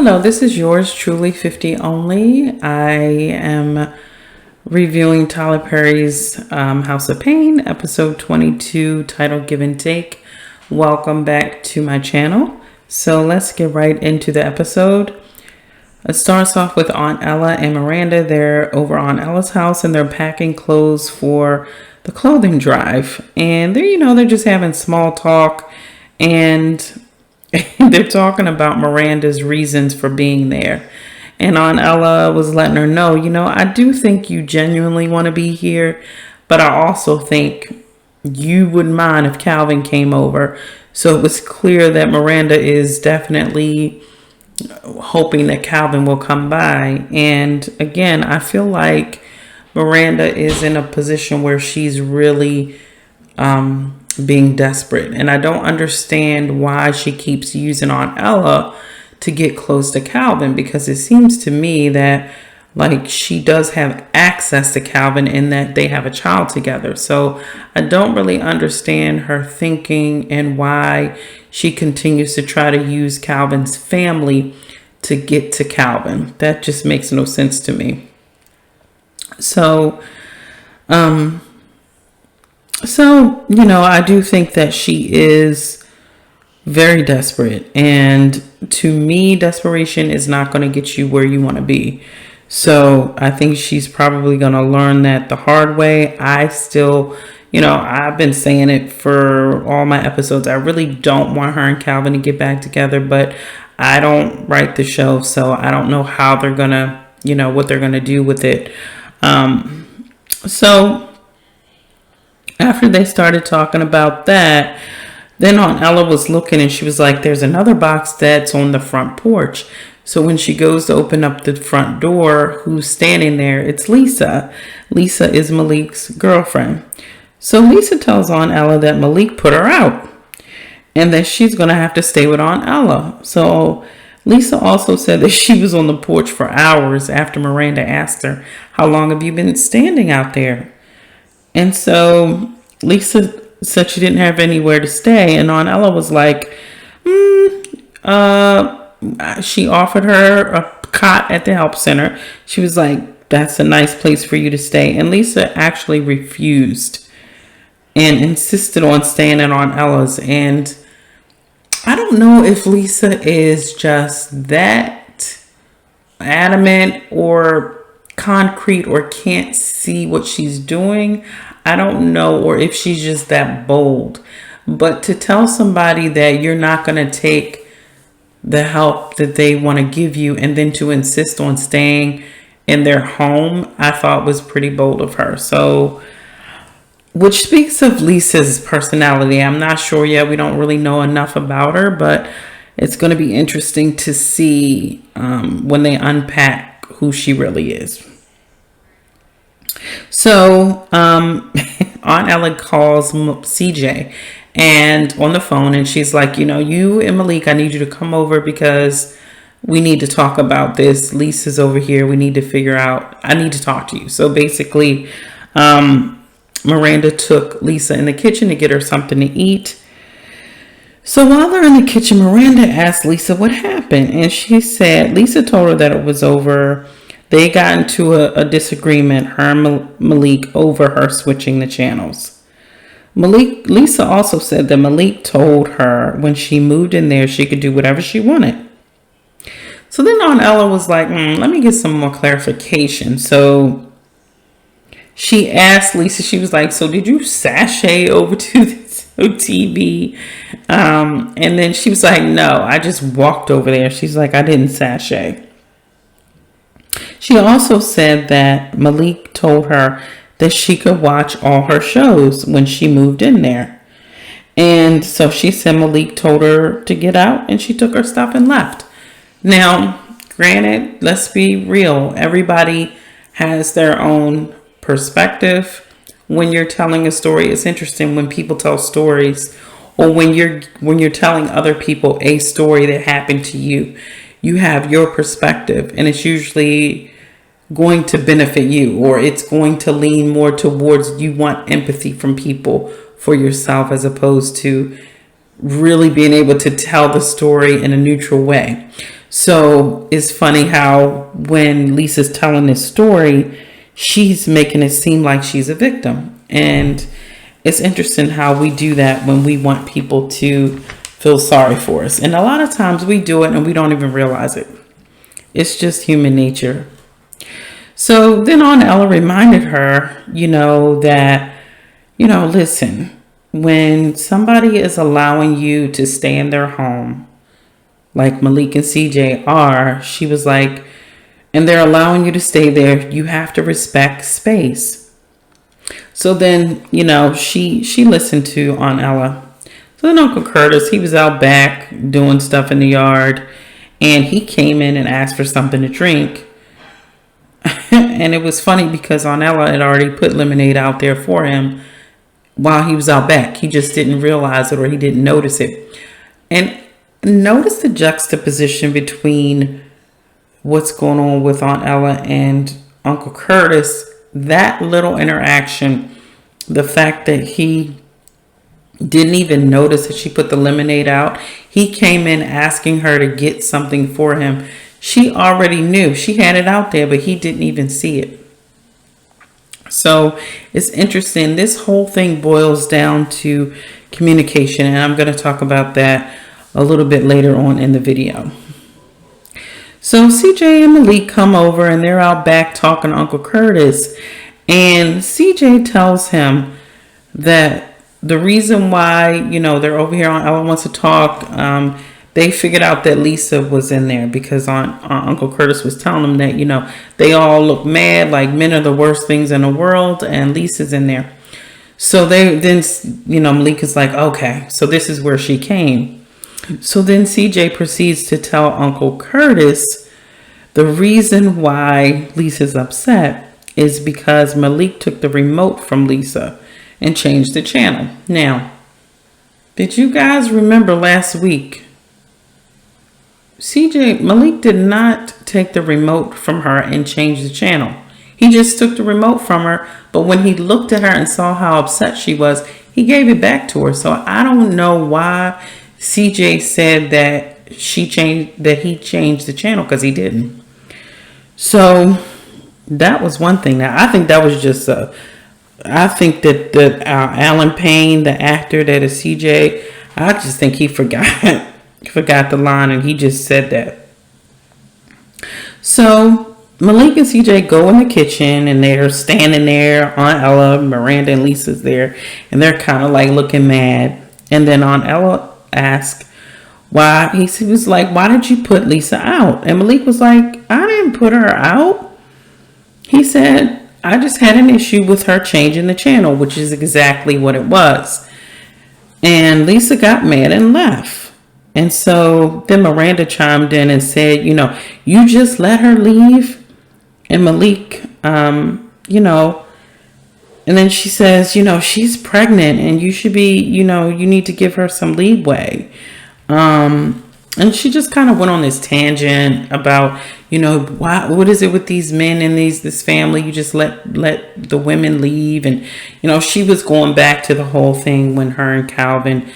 Hello, this is yours truly, 50 Only. I am reviewing Tyler Perry's House of Payne, episode 22, titled Give and Take. Welcome back to my channel. So let's get right into the episode. It starts off with Aunt Ella and Miranda. They're over Aunt Ella's house and they're packing clothes for the clothing drive. And they're just having small talk, and they're talking about Miranda's reasons for being there. And Aunt Ella was letting her know, I do think you genuinely want to be here, but I also think you wouldn't mind if Calvin came over. So it was clear that Miranda is definitely hoping that Calvin will come by. And again, I feel like Miranda is in a position where she's really being desperate, and I don't understand why she keeps using Aunt Ella to get close to Calvin, because it seems to me that she does have access to Calvin and that they have a child together. So I don't really understand her thinking and why she continues to try to use Calvin's family to get to Calvin. That just makes no sense to me. So I do think that she is very desperate. And to me, desperation is not going to get you where you want to be. So I think she's probably going to learn that the hard way. I still, I've been saying it for all my episodes. I really don't want her and Calvin to get back together, but I don't write the show. So I don't know how they're going to, what they're going to do with it. So after they started talking about that, then Aunt Ella was looking and she was like, there's another box that's on the front porch. So when she goes to open up the front door, who's standing there? It's Lisa. Lisa is Malik's girlfriend. So Lisa tells Aunt Ella that Malik put her out and that she's going to have to stay with Aunt Ella. So Lisa also said that she was on the porch for hours after Miranda asked her, how long have you been standing out there? And so Lisa said she didn't have anywhere to stay. And Aunt Ella was like, she offered her a cot at the help center. She was like, that's a nice place for you to stay. And Lisa actually refused and insisted on staying at Aunt Ella's. And I don't know if Lisa is just that adamant or concrete or can't see what she's doing. I don't know, or if she's just that bold. But to tell somebody that you're not going to take the help that they want to give you and then to insist on staying in their home, I thought was pretty bold of her. So, which speaks of Lisa's personality. I'm not sure yet. We don't really know enough about her, but it's going to be interesting to see when they unpack who she really is. So Aunt Ella calls CJ and on the phone, and she's like, you and Malik, I need you to come over because we need to talk about this. Lisa's over here. We need to figure out, I need to talk to you. So basically, Miranda took Lisa in the kitchen to get her something to eat. So while they're in the kitchen, Miranda asked Lisa what happened. And she said, Lisa told her that it was over. They got into a disagreement, her and Malik, over her switching the channels. Lisa also said that Malik told her when she moved in there, she could do whatever she wanted. So then Aunt Ella was like, let me get some more clarification. So she asked Lisa, she was like, so did you sashay over to the TV? And then she was like, no, I just walked over there. She's like, I didn't sashay. She also said that Malik told her that she could watch all her shows when she moved in there. And so she said Malik told her to get out, and she took her stuff and left. Now, granted, let's be real. Everybody has their own perspective. When you're telling a story, it's interesting when people tell stories, or when you're telling other people a story that happened to you. You have your perspective, and it's usually going to benefit you, or it's going to lean more towards you want empathy from people for yourself, as opposed to really being able to tell the story in a neutral way. So it's funny how when Lisa's telling this story, she's making it seem like she's a victim. And it's interesting how we do that when we want people to feel sorry for us. And a lot of times we do it and we don't even realize it. It's just human nature. So then Ella reminded her, that, listen, when somebody is allowing you to stay in their home, like Malik and CJ are, she was like, and they're allowing you to stay there, you have to respect space. So then, she listened to Aunt Ella. So then Uncle Curtis, he was out back doing stuff in the yard, and he came in and asked for something to drink. And it was funny because Aunt Ella had already put lemonade out there for him while he was out back. He just didn't realize it, or he didn't notice it. And notice the juxtaposition between what's going on with Aunt Ella and Uncle Curtis. That little interaction, the fact that he didn't even notice that she put the lemonade out. He came in asking her to get something for him. She already knew. She had it out there, but he didn't even see it. So it's interesting. This whole thing boils down to communication, and I'm going to talk about that a little bit later on in the video. So CJ and Malik come over, and they're out back talking to Uncle Curtis. And CJ tells him that the reason why, they're over here on Ella Wants to Talk, they figured out that Lisa was in there because Uncle Curtis was telling them that, they all look mad, like men are the worst things in the world, and Lisa's in there. So Malik is like, okay, so this is where she came. So then CJ proceeds to tell Uncle Curtis the reason why Lisa's upset is because Malik took the remote from Lisa and changed the channel. Now, did you guys remember last week? Malik did not take the remote from her and change the channel. He just took the remote from her, but when he looked at her and saw how upset she was, he gave it back to her. So I don't know why CJ said that he changed the channel, because he didn't. So that was one thing. Now I think that was just I think that Alan Payne, the actor that is CJ, I just think he forgot the line, and he just said that. So Malik and CJ go in the kitchen, and they're standing there. Aunt Ella, Miranda, and Lisa's there, and they're kind of like looking mad. And then Aunt Ella asked why. He was like, why did you put Lisa out? And Malik was like, I didn't put her out. He said, I just had an issue with her changing the channel, which is exactly what it was. And Lisa got mad and left. And so then Miranda chimed in and said, you just let her leave. And Malik, and then she says, she's pregnant and you should be, you need to give her some leeway. And she just kind of went on this tangent about, what is it with these men and this family? You just let the women leave. And, she was going back to the whole thing when her and Calvin,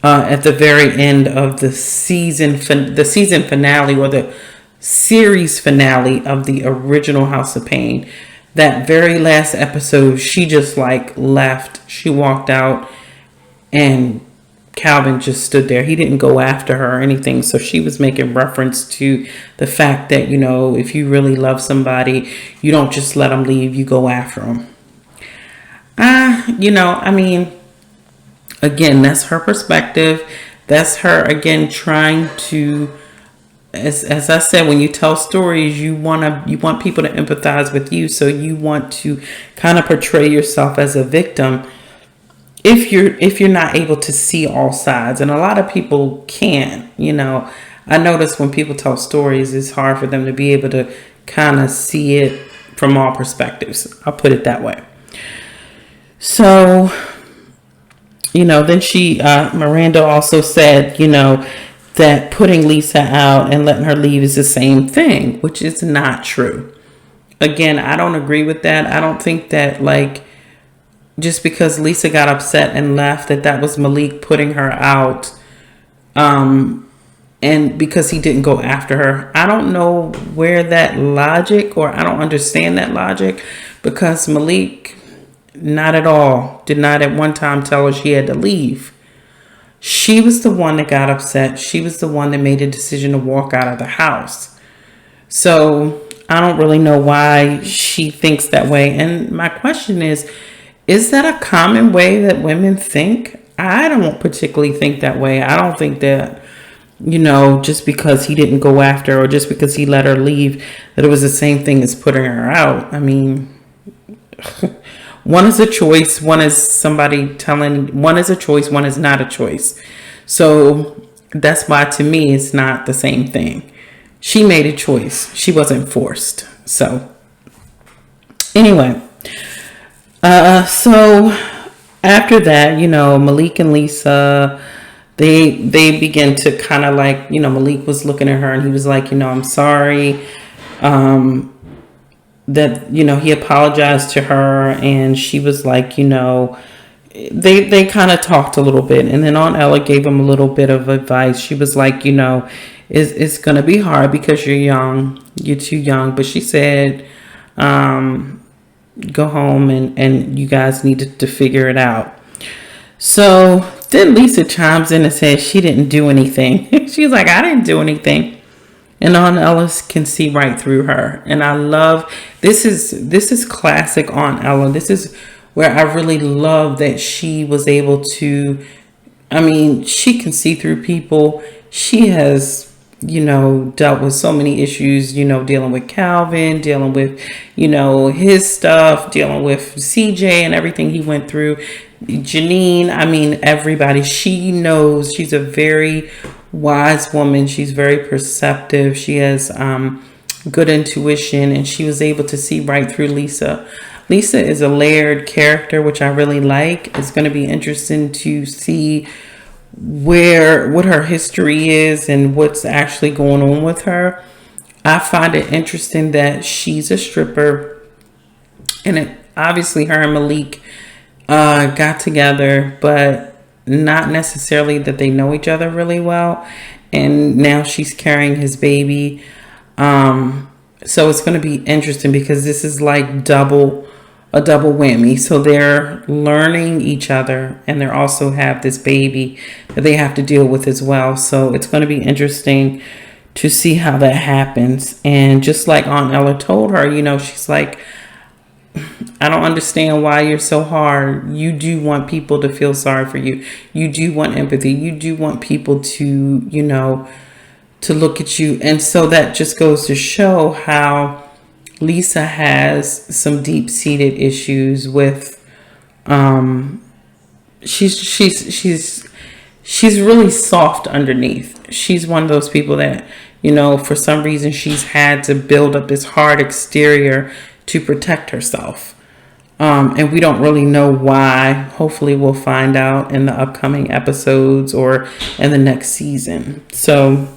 at the very end of the season finale, or the series finale of the original House of Payne, that very last episode, she just left. She walked out, and Calvin just stood there. He didn't go after her or anything. So she was making reference to the fact that, if you really love somebody, you don't just let them leave, you go after them. Again, that's her perspective. That's her, again, trying to, as I said, when you tell stories, you want people to empathize with you. So you want to kind of portray yourself as a victim if you're not able to see all sides. And a lot of people can't. I notice when people tell stories, it's hard for them to be able to kind of see it from all perspectives. I'll put it that way. So, then Miranda also said, that putting Lisa out and letting her leave is the same thing, which is not true. Again, I don't agree with that. I don't think that just because Lisa got upset and left, that was Malik putting her out. And and because he didn't go after her. I don't know where that logic, or I don't understand that logic, because Malik, not at all, did not at one time tell her she had to leave. She was the one that got upset. She was the one that made a decision to walk out of the house. So I don't really know why she thinks that way. And my question is that a common way that women think? I don't particularly think that way. I don't think that, just because he didn't go after her, or just because he let her leave, that it was the same thing as putting her out. I mean, one is a choice. One is one is a choice. One is not a choice. So that's why, to me, it's not the same thing. She made a choice. She wasn't forced. So anyway, so after that, Malik and Lisa, they began to kind of like, Malik was looking at her and he was like, I'm sorry. That, he apologized to her, and she was like, they kind of talked a little bit. And then Aunt Ella gave him a little bit of advice. She was like, it's going to be hard because you're young. You're too young. But she said, go home and you guys need to figure it out. So then Lisa chimes in and says she didn't do anything. She's like, I didn't do anything. And Aunt Ella can see right through her. And I love, this is classic Aunt Ella. This is where I really love that she was able to, she can see through people. She has, dealt with so many issues, dealing with Calvin, dealing with, his stuff, dealing with CJ and everything he went through. Janine, everybody. She knows. She's a very wise woman. She's very perceptive. She has good intuition, and she was able to see right through Lisa. Lisa is a layered character, which I really like. It's going to be interesting to see what her history is and what's actually going on with her. I find it interesting that she's a stripper, and obviously her and Malik got together, but not necessarily that they know each other really well. And now she's carrying his baby. So it's going to be interesting because this is like a double whammy. So they're learning each other, and they also have this baby that they have to deal with as well. So it's going to be interesting to see how that happens. And just like Aunt Ella told her, she's like, I don't understand why you're so hard. You do want people to feel sorry for you. You do want empathy. You do want people to, to look at you. And so that just goes to show how Lisa has some deep-seated issues with, she's really soft underneath. She's one of those people that, for some reason she's had to build up this hard exterior to protect herself. And we don't really know why. Hopefully we'll find out in the upcoming episodes or in the next season. So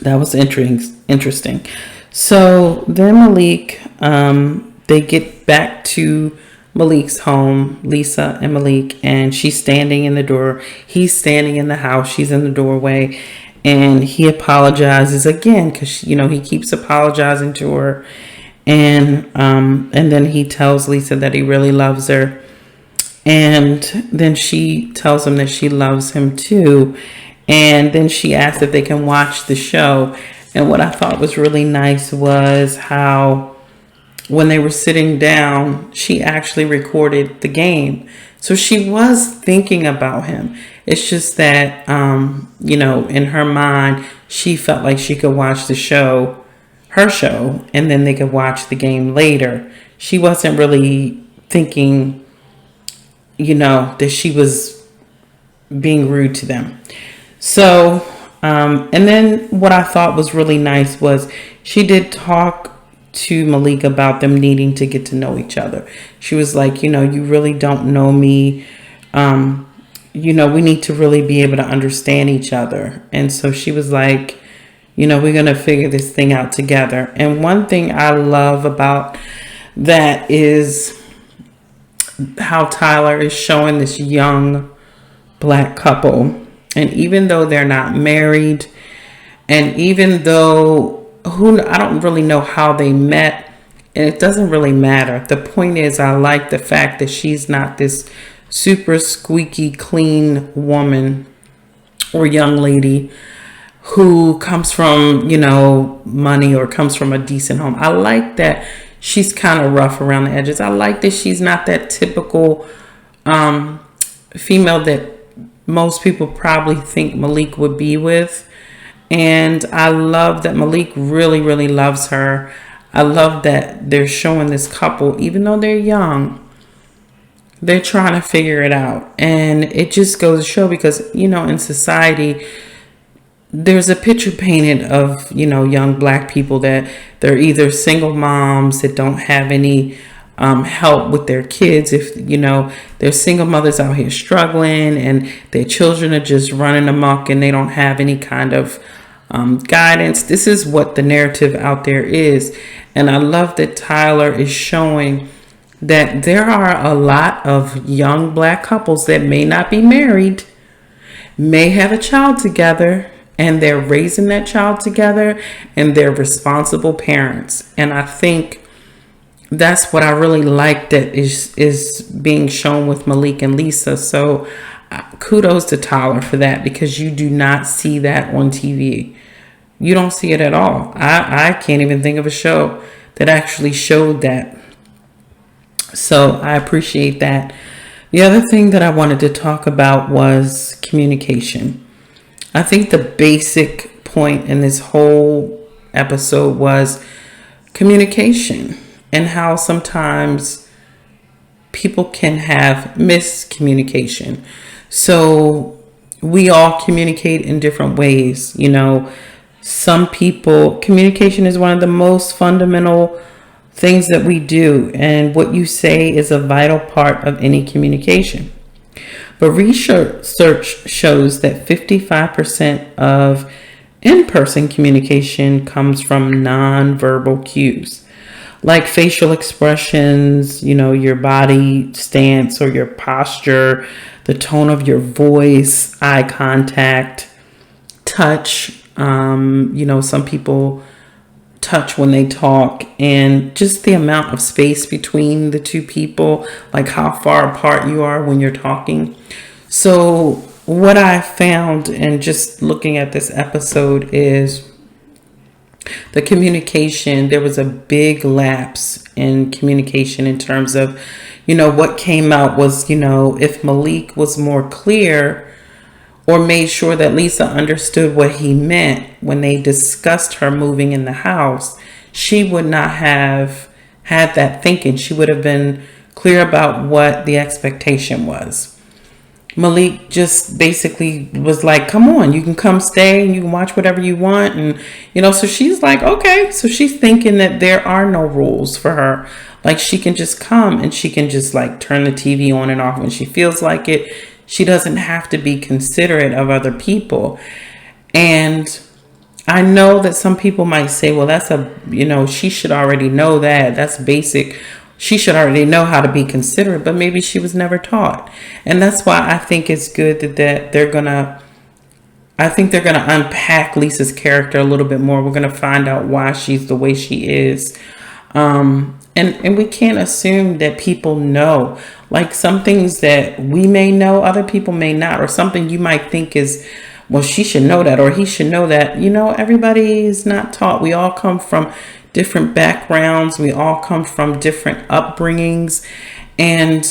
that was interesting. So then Malik, they get back to Malik's home, Lisa and Malik, and she's standing in the door. He's standing in the house. She's in the doorway, and he apologizes again because, he keeps apologizing to her. And then he tells Lisa that he really loves her. And then she tells him that she loves him too. And then she asks if they can watch the show. And what I thought was really nice was how when they were sitting down, she actually recorded the game. So she was thinking about him. It's just that, in her mind, she felt like she could watch her show, and then they could watch the game later. She wasn't really thinking, that she was being rude to them. So, and then what I thought was really nice was she did talk to Malik about them needing to get to know each other. She was like, you really don't know me. We need to really be able to understand each other. And so she was like, we're going to figure this thing out together. And one thing I love about that is how Tyler is showing this young Black couple. And even though they're not married, And even though I don't really know how they met, and it doesn't really matter. The point is, I like the fact that she's not this super squeaky clean woman or young lady who comes from, money or comes from a decent home. I like that she's kind of rough around the edges. I like that she's not that typical female that most people probably think Malik would be with. And I love that Malik really, really loves her. I love that they're showing this couple, even though they're young, they're trying to figure it out. And it just goes to show because, in society, there's a picture painted of, young black people that they're either single moms that don't have any help with their kids. If, they're single mothers out here struggling and their children are just running amok and they don't have any kind of guidance. This is what the narrative out there is. And I love that Tyler is showing that there are a lot of young black couples that may not be married, may have a child together, and they're raising that child together and they're responsible parents. And I think that's what I really like that is being shown with Malik and Lisa. So kudos to Tyler for that, because you do not see that on TV. You don't see it at all. I can't even think of a show that actually showed that. So I appreciate that. The other thing that I wanted to talk about was communication. I think the basic point in this whole episode was communication and how sometimes people can have miscommunication. So we all communicate in different ways. Some people, communication is one of the most fundamental things that we do. And what you say is a vital part of any communication. But research shows that 55% of in-person communication comes from nonverbal cues, like facial expressions, your body stance or your posture, the tone of your voice, eye contact, touch. Some people touch when they talk, and just the amount of space between the two people, like how far apart you are when you're talking. So what I found in just looking at this episode is the communication. There was a big lapse in communication in terms of, what came out was, if Malik was more clear or made sure that Lisa understood what he meant when they discussed her moving in the house, she would not have had that thinking. She would have been clear about what the expectation was. Malik just basically was like, come on, you can come stay and you can watch whatever you want. And, so she's like, okay. So she's thinking that there are no rules for her. Like she can just come and she can just like turn the TV on and off when she feels like it. She doesn't have to be considerate of other people. And I know that some people might say, well, that's she should already know that. That's basic. She should already know how to be considerate, but maybe she was never taught. And that's why I think it's good that they're going to unpack Lisa's character a little bit more. We're going to find out why she's the way she is. And we can't assume that people know. Like some things that we may know, other people may not, or something you might think is, well, she should know that, or he should know that. Everybody is not taught. We all come from different backgrounds. We all come from different upbringings, and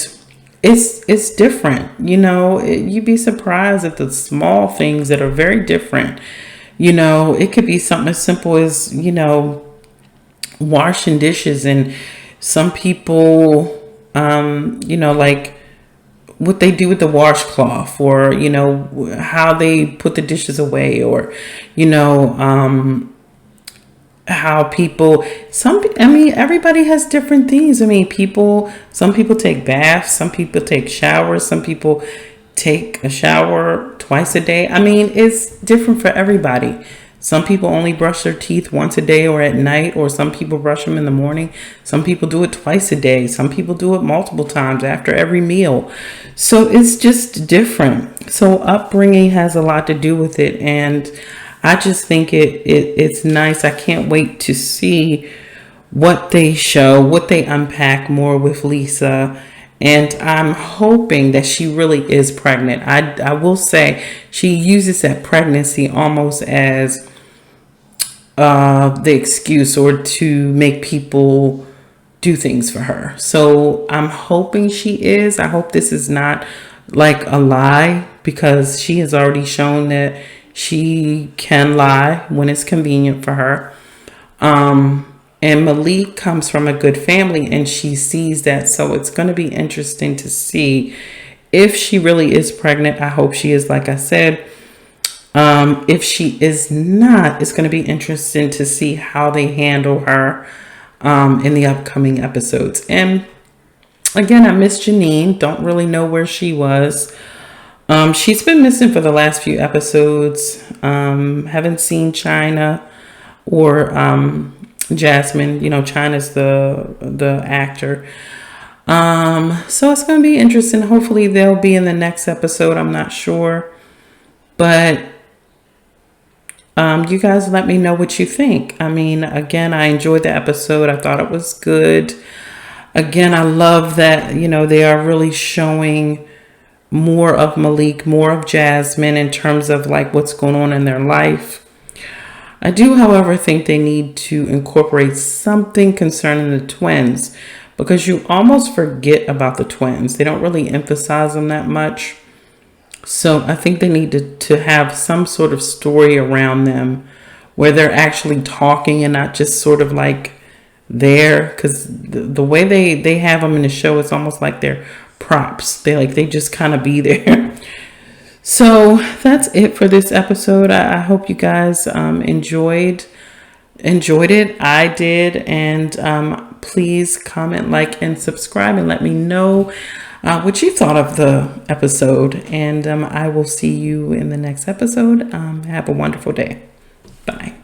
it's different. You'd be surprised at the small things that are very different. It could be something as simple as, washing dishes, and some people, like what they do with the washcloth, or, how they put the dishes away, or, how people, everybody has different things. Some people take baths, some people take showers, some people take a shower twice a day. It's different for everybody. Some people only brush their teeth once a day or at night, or some people brush them in the morning. Some people do it twice a day. Some people do it multiple times after every meal. So it's just different. So upbringing has a lot to do with it. And I just think it's nice. I can't wait to see what they show, what they unpack more with Lisa. And I'm hoping that she really is pregnant. I will say she uses that pregnancy almost as the excuse or to make people do things for her. So I'm hoping she is. I hope this is not like a lie, because she has already shown that she can lie when it's convenient for her. And Malik comes from a good family and she sees that. So it's going to be interesting to see if she really is pregnant. I hope she is, like I said. If she is not, it's going to be interesting to see how they handle her in the upcoming episodes. And again, I miss Janine. Don't really know where she was. She's been missing for the last few episodes. Haven't seen China or Jasmine. You know, China's the actor. So it's going to be interesting. Hopefully they'll be in the next episode. I'm not sure. But you guys let me know what you think. I mean, again, I enjoyed the episode. I thought it was good. Again, I love that, you know, they are really showing more of Malik, more of Jasmine in terms of like what's going on in their life. I do, however, think they need to incorporate something concerning the twins, because you almost forget about the twins. They don't really emphasize them that much. So I think they need to have some sort of story around them where they're actually talking and not just sort of like there. Because the way they have them in the show, it's almost like they're props. They just kind of be there. So that's it for this episode. I hope you guys enjoyed it. I did. And please comment, like, and subscribe, and let me know what you thought of the episode. And I will see you in the next episode. Have a wonderful day. Bye.